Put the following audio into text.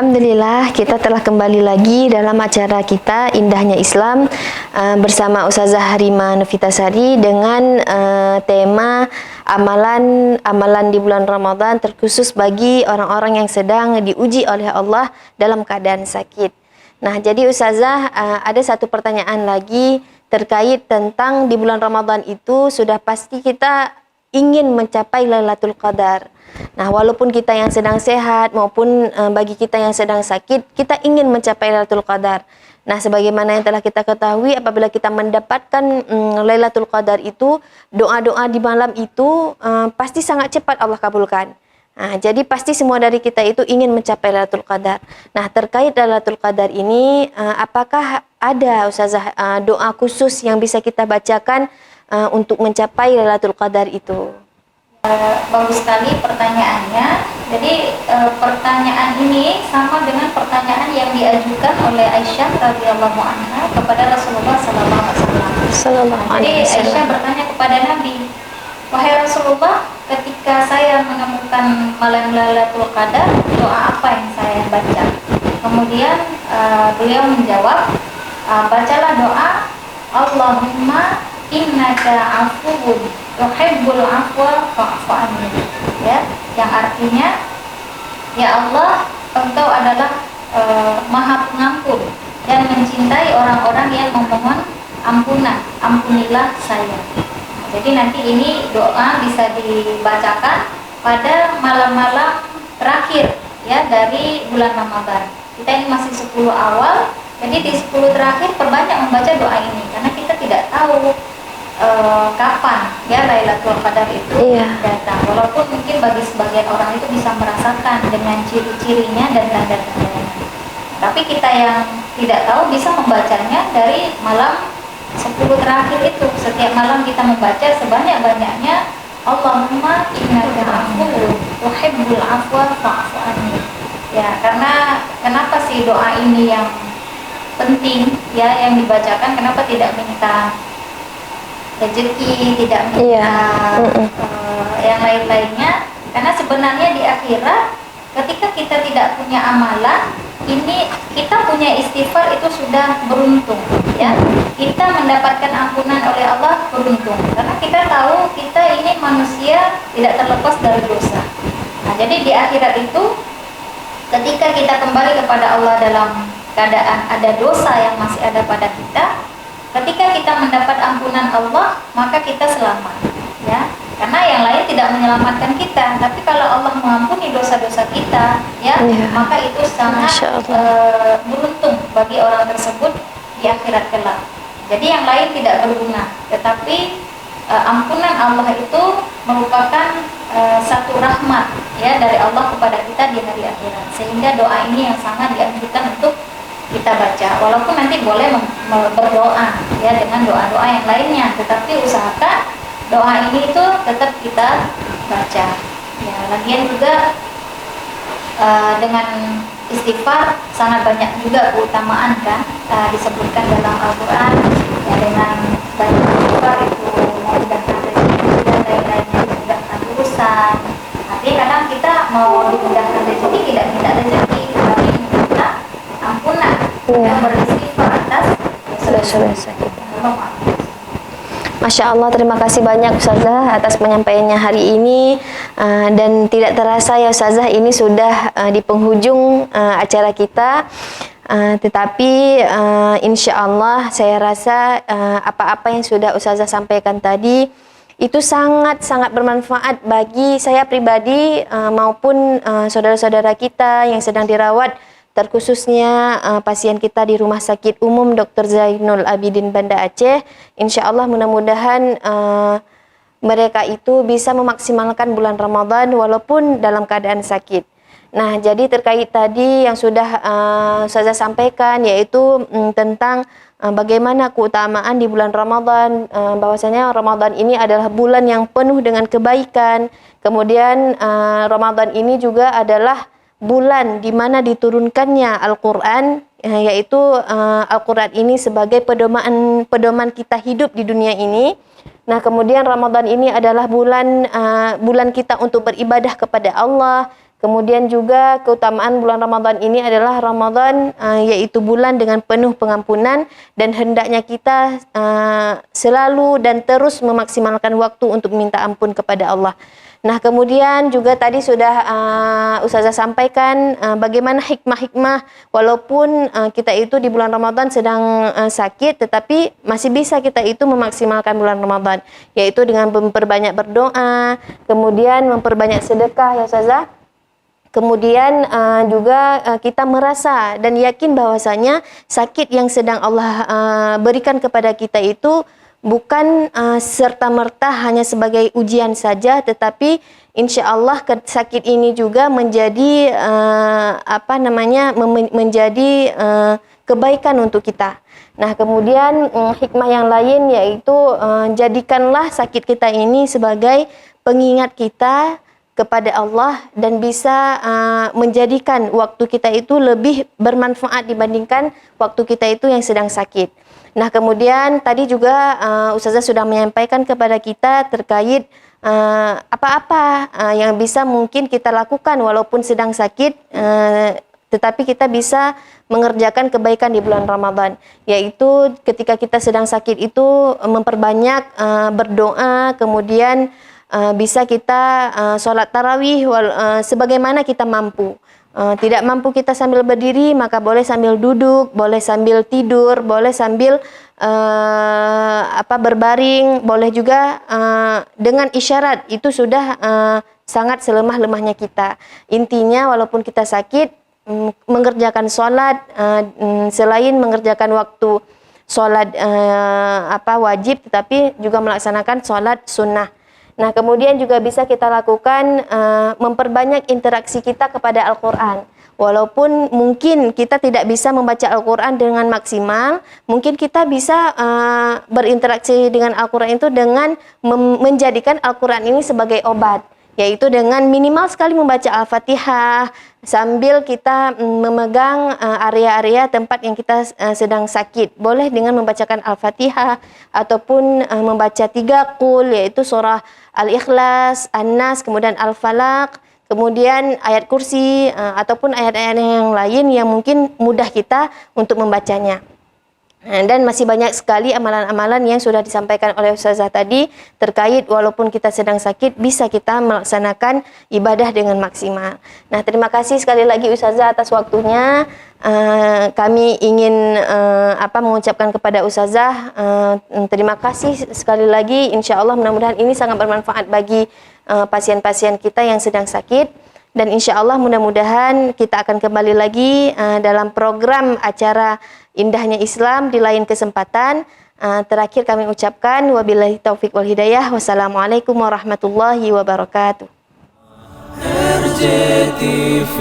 Alhamdulillah, kita telah kembali lagi dalam acara kita Indahnya Islam bersama Ustazah Harima Novitasari dengan tema amalan di bulan Ramadan terkhusus bagi orang-orang yang sedang diuji oleh Allah dalam keadaan sakit. Nah, jadi Ustazah, ada satu pertanyaan lagi terkait tentang di bulan Ramadan itu sudah pasti kita ingin mencapai Lailatul Qadar. Nah, walaupun kita yang sedang sehat maupun bagi kita yang sedang sakit, kita ingin mencapai Lailatul Qadar. Nah, sebagaimana yang telah kita ketahui, apabila kita mendapatkan Lailatul Qadar itu, doa-doa di malam itu pasti sangat cepat Allah kabulkan. Nah, jadi pasti semua dari kita itu ingin mencapai Lailatul Qadar. Nah, terkait Lailatul Qadar ini, apakah ada Ustazah doa khusus yang bisa kita bacakan untuk mencapai Lailatul Qadar itu? Bagus sekali pertanyaannya. Jadi pertanyaan ini sama dengan pertanyaan yang diajukan oleh Aisyah radhiyallahu anha kepada Rasulullah sallallahu alaihi wasallam. Jadi Aisyah bertanya kepada Nabi, "Wahai Rasulullah, ketika saya menemukan malam Lailatul Qadar, doa apa yang saya baca?" Kemudian beliau menjawab, "Bacalah doa Allahumma innaka afuwun tuhibbul afwa fa'fu anni." Ya, yang artinya, ya Allah, Engkau adalah Maha Pengampun dan mencintai orang-orang yang memohon ampunan, ampunilah saya. Jadi nanti ini doa bisa dibacakan pada malam-malam terakhir ya dari bulan Ramadan. Kita ini masih 10 awal, jadi di 10 terakhir perbanyak membaca doa ini karena kita tidak tahu kapan ya Lailatul Qadar itu datang. Walaupun mungkin bagi sebagian orang itu bisa merasakan dengan ciri-cirinya dan tanda-tandanya. Tapi kita yang tidak tahu bisa membacanya dari malam 10 terakhir itu. Setiap malam kita membaca sebanyak-banyaknya Allahumma innaka afuwun tuhibbul afwa fa'fu anni. Ya, karena kenapa sih doa ini yang penting ya yang dibacakan? Kenapa tidak minta rezeki, tidak minta yang lain-lainnya? Karena sebenarnya di akhirat ketika kita tidak punya amalan, ini kita punya istighfar itu sudah beruntung ya. Kita mendapatkan ampunan oleh Allah beruntung karena kita tahu kita ini manusia tidak terlepas dari dosa. Nah, jadi di akhirat itu ketika kita kembali kepada Allah dalam keadaan ada dosa yang masih ada pada kita, ketika kita mendapat ampunan Allah, maka kita selamat, ya. Karena yang lain tidak menyelamatkan kita, tapi kalau Allah mengampuni dosa-dosa kita, ya, maka itu sangat beruntung bagi orang tersebut di akhirat kelak. Jadi yang lain tidak berguna, tetapi ampunan Allah itu merupakan satu rahmat, ya, dari Allah kepada kita di hari akhirat. Sehingga doa ini yang sangat dianjurkan untuk kita baca, walaupun nanti boleh berdoa ya dengan doa-doa yang lainnya, tetapi usahakan doa ini itu tetap kita baca. Ya, lagian juga dengan istighfar sangat banyak juga keutamaan kan, disebutkan dalam Al-Quran ya, dengan banyak istighfar itu memudahkan rezeki dan lain-lainnya, memudahkan urusan. Artinya kadang kita mau dimudahkan rezeki tidak minta rezeki, tapi minta ampunan, kita beristighfar atas dosa-dosa kita. Masya Allah, terima kasih banyak Ustazah atas penyampaiannya hari ini, dan tidak terasa ya Ustazah ini sudah di penghujung acara kita, tetapi insya Allah saya rasa apa-apa yang sudah Ustazah sampaikan tadi itu sangat-sangat bermanfaat bagi saya pribadi maupun saudara-saudara kita yang sedang dirawat, terkhususnya pasien kita di Rumah Sakit Umum Dr. Zainul Abidin Banda Aceh. Insya Allah mudah-mudahan mereka itu bisa memaksimalkan bulan Ramadan walaupun dalam keadaan sakit. Nah, jadi terkait tadi yang sudah saya sampaikan, yaitu tentang bagaimana keutamaan di bulan Ramadan, bahwasanya Ramadan ini adalah bulan yang penuh dengan kebaikan. Kemudian Ramadan ini juga adalah bulan di mana diturunkannya Al-Quran, yaitu Al-Quran ini sebagai pedoman kita hidup di dunia ini. Nah, kemudian Ramadan ini adalah bulan kita untuk beribadah kepada Allah. Kemudian juga keutamaan bulan Ramadan ini adalah Ramadan yaitu bulan dengan penuh pengampunan, dan hendaknya kita selalu dan terus memaksimalkan waktu untuk minta ampun kepada Allah. Nah, kemudian juga tadi sudah Ustazah sampaikan bagaimana hikmah-hikmah walaupun kita itu di bulan Ramadan sedang sakit, tetapi masih bisa kita itu memaksimalkan bulan Ramadan, yaitu dengan memperbanyak berdoa, kemudian memperbanyak sedekah ya Ustazah. Kemudian juga kita merasa dan yakin bahwasanya sakit yang sedang Allah berikan kepada kita itu bukan serta-merta hanya sebagai ujian saja, tetapi insya Allah sakit ini juga menjadi menjadi kebaikan untuk kita. Nah, kemudian hikmah yang lain yaitu jadikanlah sakit kita ini sebagai pengingat kita kepada Allah dan bisa menjadikan waktu kita itu lebih bermanfaat dibandingkan waktu kita itu yang sedang sakit. Nah, kemudian tadi juga Ustazah sudah menyampaikan kepada kita terkait apa-apa yang bisa mungkin kita lakukan walaupun sedang sakit, tetapi kita bisa mengerjakan kebaikan di bulan Ramadan, yaitu ketika kita sedang sakit itu memperbanyak berdoa, kemudian bisa kita sholat tarawih sebagaimana kita mampu. Tidak mampu kita sambil berdiri, maka boleh sambil duduk, boleh sambil tidur, boleh sambil berbaring, boleh juga dengan isyarat. Itu sudah sangat selemah-lemahnya kita. Intinya walaupun kita sakit, mengerjakan sholat selain mengerjakan waktu sholat wajib, tetapi juga melaksanakan sholat sunnah. Nah, kemudian juga bisa kita lakukan memperbanyak interaksi kita kepada Al-Quran. Walaupun mungkin kita tidak bisa membaca Al-Quran dengan maksimal, mungkin kita bisa berinteraksi dengan Al-Quran itu dengan menjadikan Al-Quran ini sebagai obat, yaitu dengan minimal sekali membaca Al-Fatihah sambil kita memegang area-area tempat yang kita sedang sakit. Boleh dengan membacakan Al-Fatihah ataupun membaca 3 qul, yaitu surah Al-Ikhlas, An-Nas, kemudian Al-Falaq, kemudian ayat kursi ataupun ayat-ayat yang lain yang mungkin mudah kita untuk membacanya. Dan masih banyak sekali amalan-amalan yang sudah disampaikan oleh Ustazah tadi terkait walaupun kita sedang sakit bisa kita melaksanakan ibadah dengan maksimal. Nah, terima kasih sekali lagi Ustazah atas waktunya. Kami ingin mengucapkan kepada Ustazah terima kasih sekali lagi. Insya Allah mudah-mudahan ini sangat bermanfaat bagi pasien-pasien kita yang sedang sakit. Dan insya Allah mudah-mudahan kita akan kembali lagi dalam program acara Indahnya Islam di lain kesempatan. Terakhir kami ucapkan wabillahi taufik wal hidayah. Wassalamualaikum warahmatullahi wabarakatuh. RJTV